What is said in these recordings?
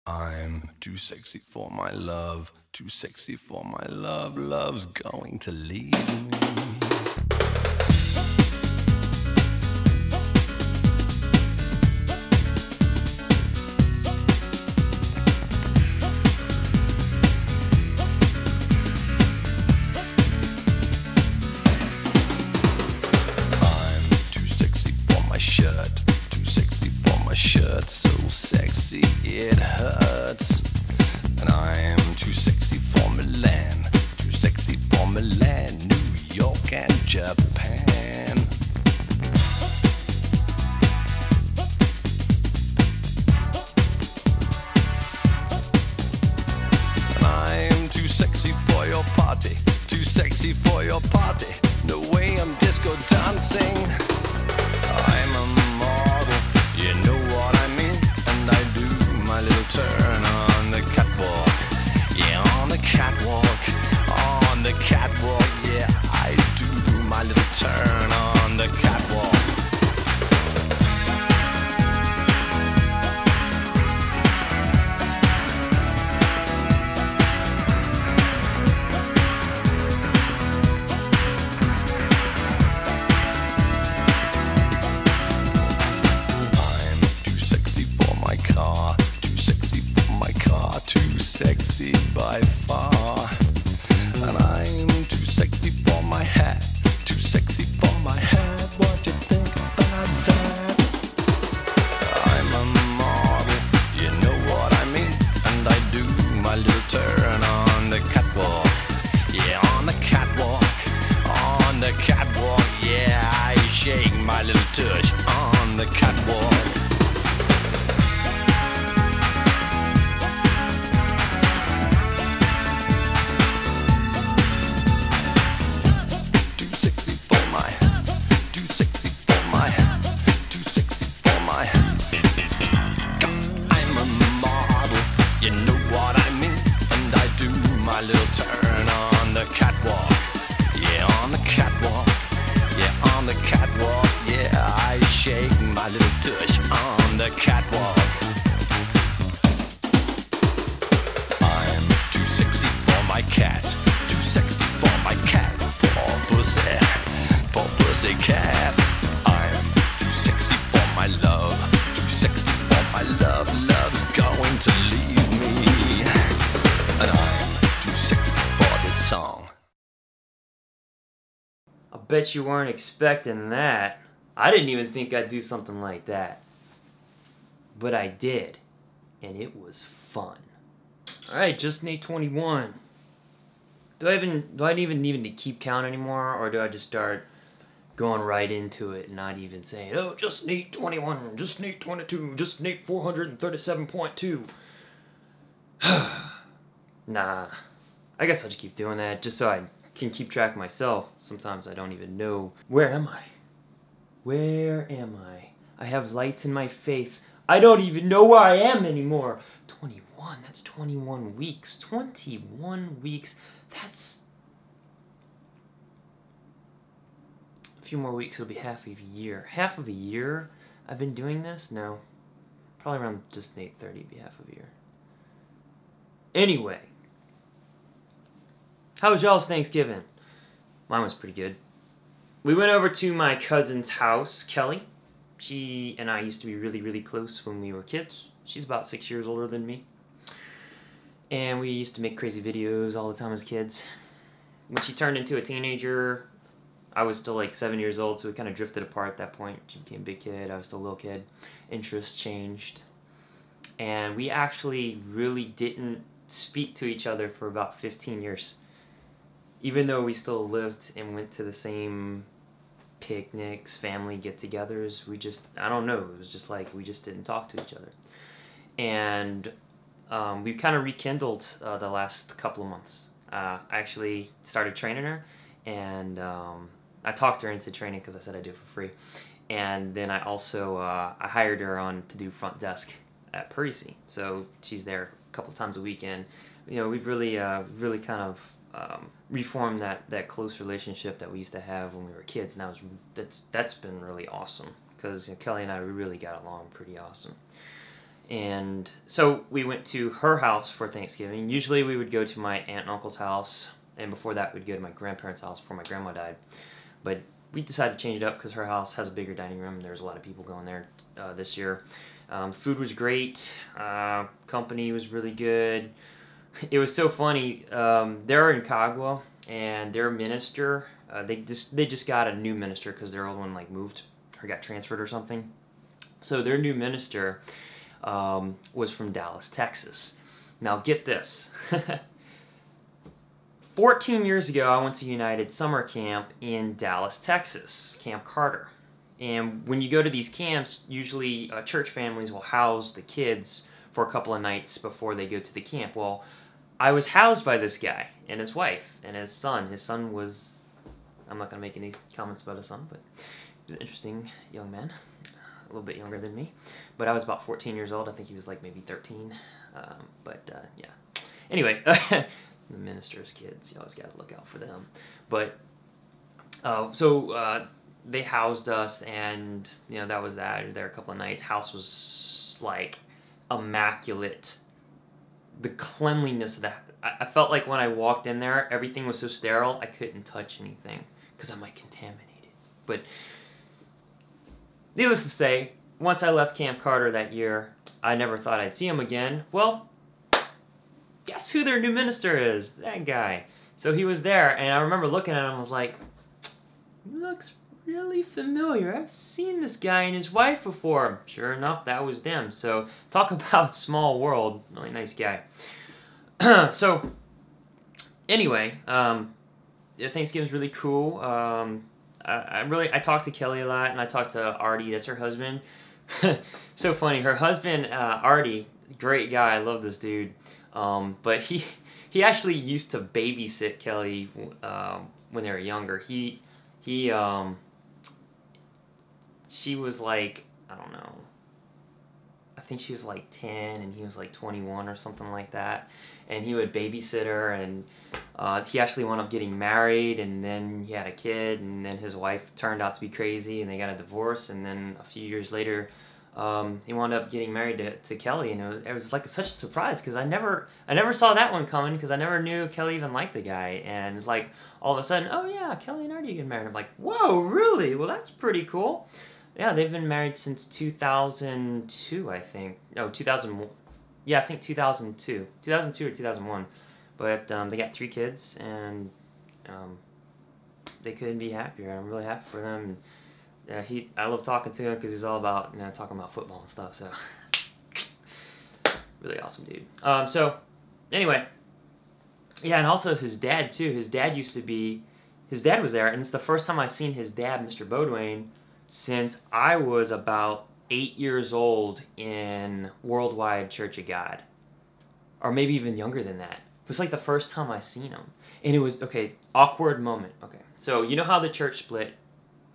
I'm too sexy for my love, too sexy for my love, love's going to leave me. Shirt so sexy it hurts, and I am too sexy for Milan, too sexy for Milan, New York and Japan. And I am too sexy for your party, too sexy for your party, the way I'm disco dancing. I'm a model, you know what I mean, and I do my little turn on the catwalk. Yeah, on the catwalk, on the catwalk. Yeah, I do my little turn on the catwalk. Sexy by far, and I'm too sexy for my hat, too sexy for my hat. What you think about that? I'm a model, you know what I mean, and I do my little turn on the catwalk. Yeah, on the catwalk, on the catwalk. Yeah, I shake my little tush on the catwalk. My little turn on the catwalk. Yeah, on the catwalk. Yeah, on the catwalk. Yeah, I shake my little tush on the catwalk. I'm too sexy for my cat, too sexy for my cat. Poor pussy cat. I'm too sexy for my love, too sexy for my love. Love's going to leave me, and I'm too sexy for this song. I bet you weren't expecting that. I didn't even think I'd do something like that. But I did. And it was fun. Alright, just Nate 21. Do I even need to keep count anymore? Or do I just start going right into it and not even saying, oh, just Nate 21, just Nate 22, just Nate 437.2. Nah. I guess I'll just keep doing that just so I can keep track of myself. Sometimes I don't even know. Where am I? Where am I? I have lights in my face. I don't even know where I am anymore. 21, that's 21 weeks. 21 weeks. That's... a few more weeks, it'll be half of a year. Half of a year I've been doing this? No. Probably around just Nate 30 be half of a year. Anyway. How was y'all's Thanksgiving? Mine was pretty good. We went over to my cousin's house, Kelly. She and I used to be really, really close when we were kids. She's about 6 years older than me. And we used to make crazy videos all the time as kids. When she turned into a teenager, I was still like 7 years old, so we kind of drifted apart at that point. She became a big kid, I was still a little kid. Interests changed. And we actually really didn't speak to each other for about 15 years. Even though we still lived and went to the same picnics, family get-togethers, we just, I don't know, it was just like we just didn't talk to each other. And we kind of rekindled the last couple of months. I actually started training her, and I talked her into training because I said I'd do it for free. And then I also I hired her on to do front desk at Parisi. So she's there a couple times a week, and you know, we've really kind of reformed that close relationship that we used to have when we were kids, and that's been really awesome because, you know, Kelly and I, we really got along pretty awesome. And so we went to her house for Thanksgiving. Usually we would go to my aunt and uncle's house, and before that we'd go to my grandparents' house before my grandma died. But we decided to change it up because her house has a bigger dining room. There's a lot of people going there this year. Food was great. Company was really good. It was so funny. They're in Cagua, and their minister, they just got a new minister because their old one like moved or got transferred or something. So their new minister was from Dallas, Texas. Now get this. 14 years ago, I went to United Summer Camp in Dallas, Texas, Camp Carter. And when you go to these camps, usually church families will house the kids for a couple of nights before they go to the camp. Well, I was housed by this guy and his wife and his son. His son was, I'm not going to make any comments about his son, but he was an interesting young man, a little bit younger than me. But I was about 14 years old. I think he was like maybe 13. Yeah. Anyway, the minister's kids, you always got to look out for them. But they housed us, and that was that. There a couple of nights. House was like immaculate. The cleanliness of that, I felt like when I walked in there, everything was so sterile I couldn't touch anything because I might contaminate it. But needless to say, once I left Camp Carter that year, I never thought I'd see him again. Well, guess who their new minister is? That guy. So he was there, and I remember looking at him, I was like, he looks really familiar. I've seen this guy and his wife before. Sure enough, that was them. So talk about small world. Really nice guy. So anyway, Thanksgiving's really cool. I talked to Kelly a lot, and I talked to Artie. That's her husband. So funny. Her husband, Artie, great guy. I love this dude. But he actually used to babysit Kelly when they were younger. She was like, I don't know, I think she was like 10 and he was like 21 or something like that. And he would babysit her, and he actually wound up getting married, and then he had a kid, and then his wife turned out to be crazy and they got a divorce, and then a few years later he wound up getting married to Kelly, and it was like such a surprise because I never saw that one coming because I never knew Kelly even liked the guy. And it's like all of a sudden, oh yeah, Kelly and Artie get married. I'm like, whoa, really? Well, that's pretty cool. Yeah, they've been married since 2002, I think. No, 2001. Yeah, I think 2002. 2002 or 2001. But they got 3 kids, and they couldn't be happier. I'm really happy for them. I love talking to him because he's all about talking about football and stuff. So really awesome dude. So anyway, yeah, and also his dad too. His dad was there, and it's the first time I've seen his dad, Mr. Beaudoin, since I was about 8 years old in Worldwide Church of God, or maybe even younger than that. It was like the first time I seen him, and it was awkward moment. Okay, so you know how the church split.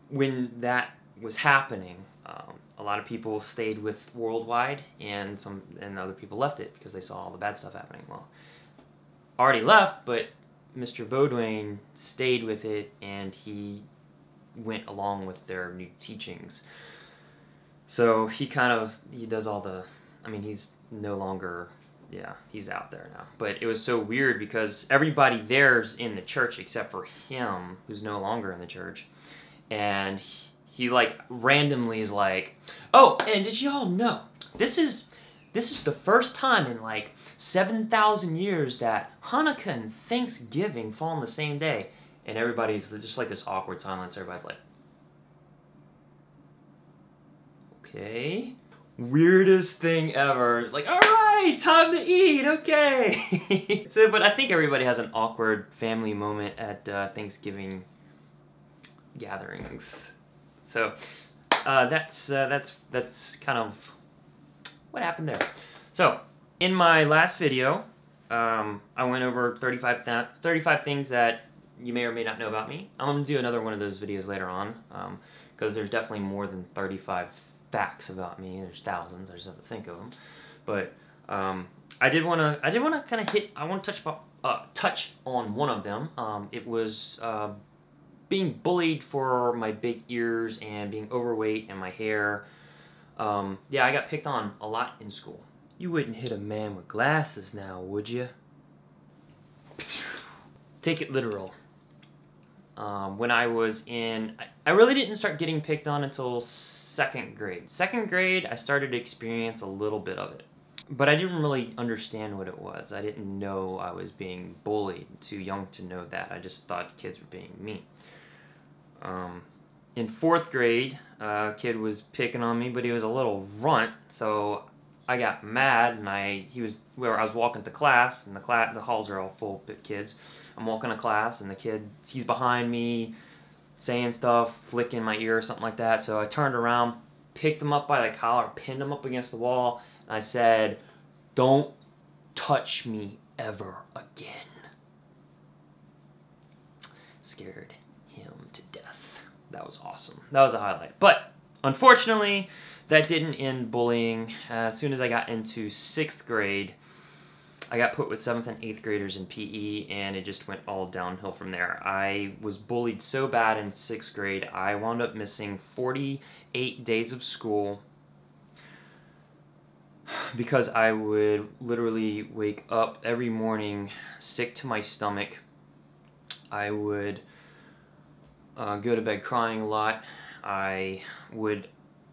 When that was happening, a lot of people stayed with Worldwide, and other people left it because they saw all the bad stuff happening. Well, already left, but Mr. Beaudoin stayed with it, and he went along with their new teachings. So he does all the, he's no longer, he's out there now. But it was so weird because everybody there's in the church except for him, who's no longer in the church. And he like randomly is like, oh, and did y'all know this is the first time in like 7,000 years that Hanukkah and Thanksgiving fall on the same day. And everybody's just like this awkward silence. Everybody's like, okay, weirdest thing ever. It's like, all right, time to eat, okay. But I think everybody has an awkward family moment at Thanksgiving gatherings. So that's kind of what happened there. So in my last video, I went over 35 things that you may or may not know about me. I'm going to do another one of those videos later on because there's definitely more than 35 facts about me. There's thousands. I just have to think of them. But I did want to kind of touch on one of them. It was being bullied for my big ears and being overweight and my hair. Yeah, I got picked on a lot in school. You wouldn't hit a man with glasses now, would you? Take it literal. When I was I really didn't start getting picked on until 2nd grade. 2nd grade, I started to experience a little bit of it. But I didn't really understand what it was. I didn't know I was being bullied. Too young to know that. I just thought kids were being mean. In 4th grade, a kid was picking on me, but he was a little runt, so I got mad, and I was walking to class, and the halls are all full of kids. I'm walking to class, and the kid, he's behind me, saying stuff, flicking my ear or something like that. So I turned around, picked him up by the collar, pinned him up against the wall, and I said, "Don't touch me ever again." Scared him to death. That was awesome. That was a highlight. But unfortunately, that didn't end bullying. As soon as I got into 6th grade, I got put with 7th and 8th graders in PE, and it just went all downhill from there. I was bullied so bad in 6th grade, I wound up missing 48 days of school because I would literally wake up every morning sick to my stomach. I would go to bed crying a lot. I would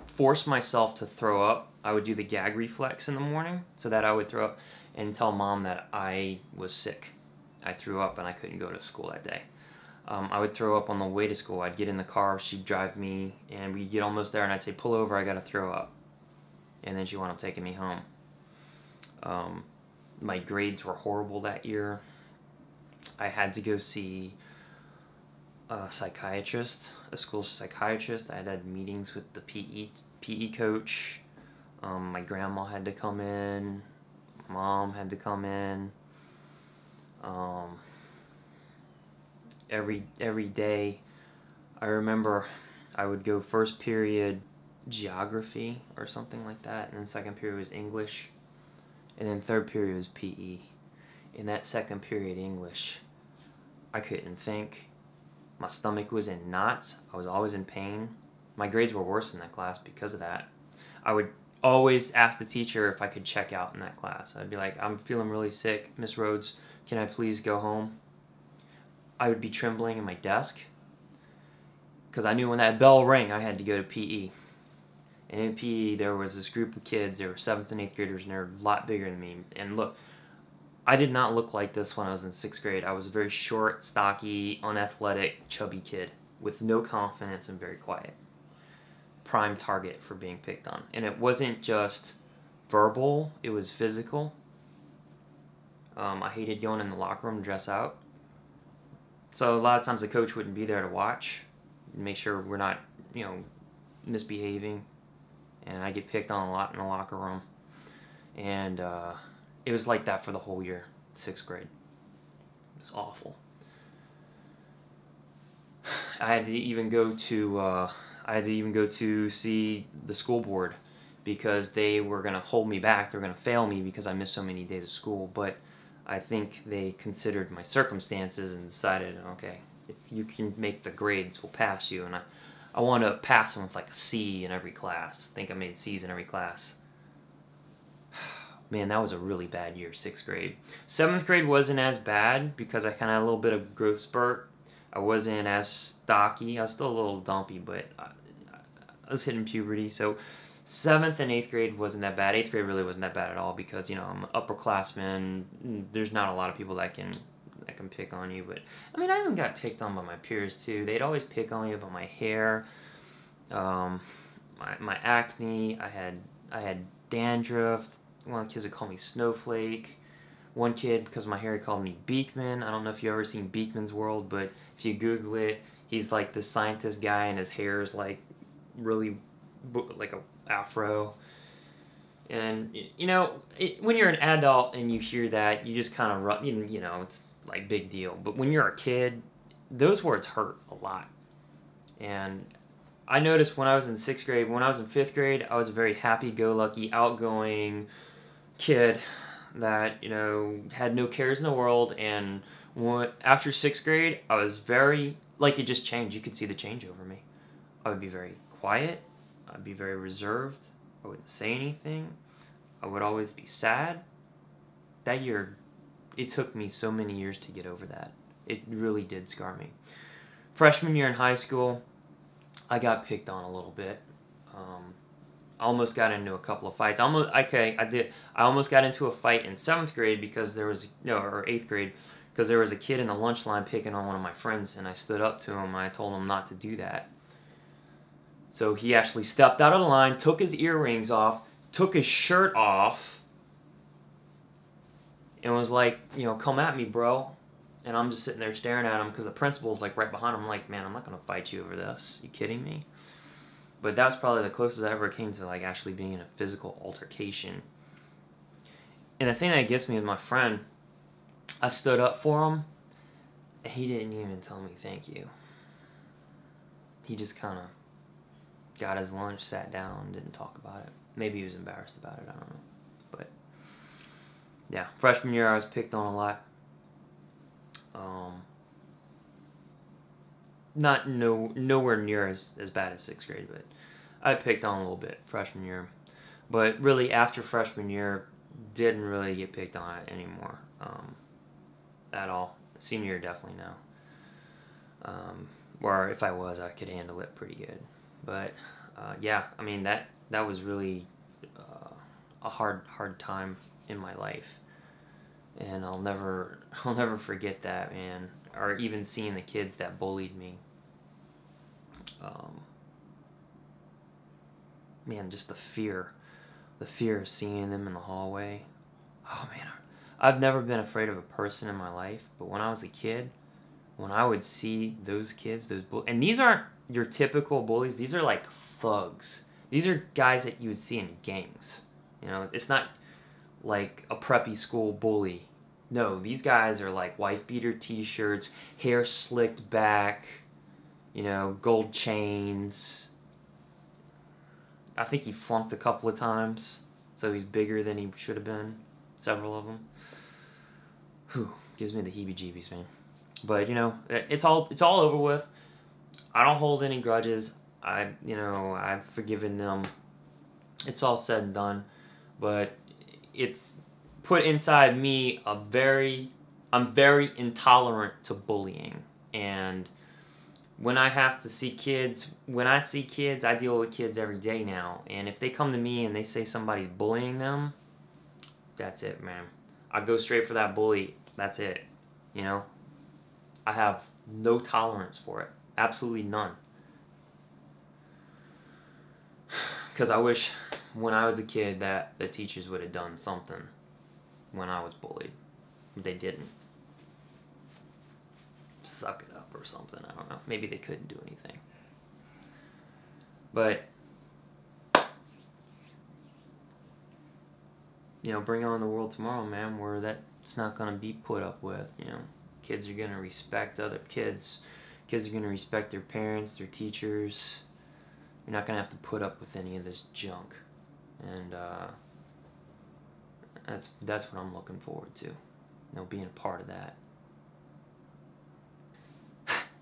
force myself to throw up. I would do the gag reflex in the morning so that I would throw up and tell mom that I was sick. I threw up and I couldn't go to school that day. I would throw up on the way to school. I'd get in the car, she'd drive me, and we'd get almost there, and I'd say, "Pull over, I gotta throw up." And then she wound up taking me home. My grades were horrible that year. I had to go see a psychiatrist, a school psychiatrist. I had meetings with the PE coach. My grandma had to come in. Mom had to come in. Every day, I remember I would go first period geography or something like that, and then second period was English, and then third period was PE. In that second period English, I couldn't think. My stomach was in knots. I was always in pain. My grades were worse in that class because of that. I would always ask the teacher if I could check out in that class. I'd be like, "I'm feeling really sick, Miss Rhodes. Can I please go home?" I would be trembling in my desk because I knew when that bell rang, I had to go to PE. And in PE, there was this group of kids. They were 7th and 8th graders, and they were a lot bigger than me. And look, I did not look like this when I was in 6th grade. I was a very short, stocky, unathletic, chubby kid with no confidence and very quiet. Prime target for being picked on. And it wasn't just verbal, it was physical. I hated going in the locker room to dress out. So a lot of times the coach wouldn't be there to watch, make sure we're not, misbehaving. And I get picked on a lot in the locker room. And it was like that for the whole year, 6th grade. It was awful. I had to even go to see the school board because they were going to hold me back. They were going to fail me because I missed so many days of school. But I think they considered my circumstances and decided, okay, if you can make the grades, we'll pass you. And I want to pass them with like a C in every class. I think I made C's in every class. Man, that was a really bad year, 6th grade. 7th grade wasn't as bad because I kind of had a little bit of growth spurt. I wasn't as stocky. I was still a little dumpy, but I was hitting puberty. So 7th and 8th grade wasn't that bad. 8th grade really wasn't that bad at all because, I'm an upperclassman. There's not a lot of people that can pick on you. But, I even got picked on by my peers, too. They'd always pick on me about my hair, my acne. I had dandruff. One of the kids would call me Snowflake. One kid, because of my hair, he called me Beekman. I don't know if you've ever seen Beekman's World, but if you Google it, he's like this scientist guy, and his hair is like really like a afro. And when you're an adult and you hear that, you just kind of it's like big deal. But when you're a kid, those words hurt a lot. And I noticed when I was in 6th grade, when I was in 5th grade, I was a very happy-go-lucky, outgoing kid that had no cares in the world. And after 6th grade, I was very it just changed. You could see the change over me. I would be very quiet. I'd be very reserved. I wouldn't say anything. I would always be sad. That year, it took me so many years to get over that. It really did scar me. Freshman year in high school, I got picked on a little bit. I almost got into a couple of fights. I almost got into a fight in 7th grade because there was, or 8th grade, because there was a kid in the lunch line picking on one of my friends, and I stood up to him and I told him not to do that. So he actually stepped out of the line, took his earrings off, took his shirt off, and was like, come at me, bro. And I'm just sitting there staring at him because the principal's like right behind him. I'm like, man, I'm not going to fight you over this. You kidding me? But that was probably the closest I ever came to like actually being in a physical altercation. And the thing that gets me is my friend, I stood up for him, and he didn't even tell me thank you. He just kind of got his lunch, sat down, didn't talk about it. Maybe he was embarrassed about it, I don't know. But yeah, freshman year I was picked on a lot. Nowhere near as bad as 6th grade, but I picked on a little bit freshman year. But really after freshman year, didn't really get picked on it anymore at all. Senior year, definitely no. Or if I was, I could handle it pretty good. But yeah, I mean that was really a hard time in my life, and I'll never forget that, man. Or even seeing the kids that bullied me. Man, just the fear of seeing them in the hallway. Oh man, I've never been afraid of a person in my life, but when I was a kid, when I would see those kids, and these aren't your typical bullies, these are like thugs. These are guys that you would see in gangs. It's not like a preppy school bully. No, these guys are like wife beater t-shirts, hair slicked back, gold chains. I think he flunked a couple of times, so he's bigger than he should have been. Several of them. Whew, gives me the heebie-jeebies, man. But it's all over with. I don't hold any grudges. I've forgiven them. It's all said and done, but it's put inside me I'm very intolerant to bullying. And when I see kids, I deal with kids every day now. And if they come to me and they say somebody's bullying them, that's it, man. I go straight for that bully. That's it. I have no tolerance for it. Absolutely none. Because I wish when I was a kid that the teachers would have done something when I was bullied. They didn't. Suck it up or something. I don't know. Maybe they couldn't do anything. But, bring on the world tomorrow, man, where that's not going to be put up with. Kids are going to respect other kids. Kids are going to respect their parents, their teachers. You're not going to have to put up with any of this junk. And that's what I'm looking forward to. Being a part of that.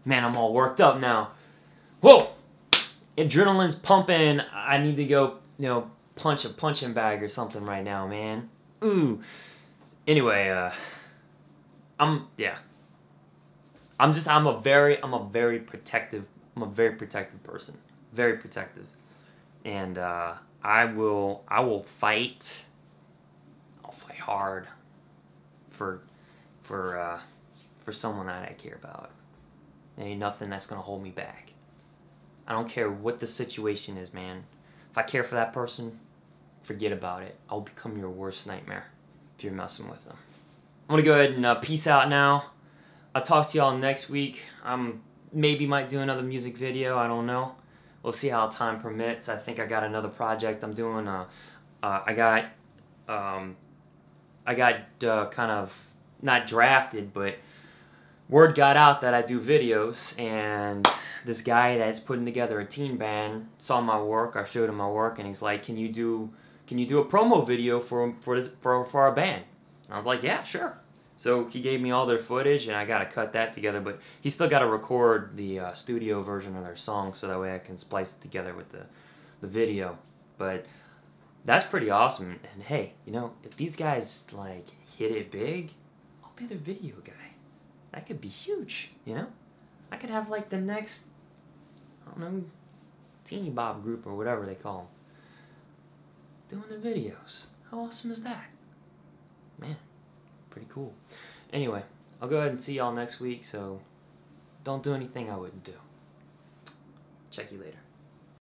Man, I'm all worked up now. Whoa! Adrenaline's pumping. I need to go, punch a punching bag or something right now, man. Ooh. Anyway, I'm a very protective person. Very protective. And I will fight. I'll fight hard for someone that I care about. There ain't nothing that's gonna hold me back. I don't care what the situation is, man. If I care for that person, forget about it. I'll become your worst nightmare if you're messing with them. I'm gonna go ahead and peace out now. I'll talk to y'all next week. Maybe might do another music video. I don't know. We'll see how time permits. I think I got another project I'm doing. I got kind of not drafted, but word got out that I do videos, and this guy that's putting together a teen band saw my work. I showed him my work, and he's like, "Can you do a promo video for our band?" And I was like, "Yeah, sure." So he gave me all their footage, and I got to cut that together, but he still got to record the studio version of their song, so that way I can splice it together with the video. But That's pretty awesome. And hey, you know, if these guys like hit it big, I'll be their video guy. That could be huge, you know? I could have like the next, I don't know, Teeny Bob group or whatever they call them, doing the videos. How awesome is that? Man, pretty cool. Anyway, I'll go ahead and see y'all next week, so don't do anything I wouldn't do. Check you later.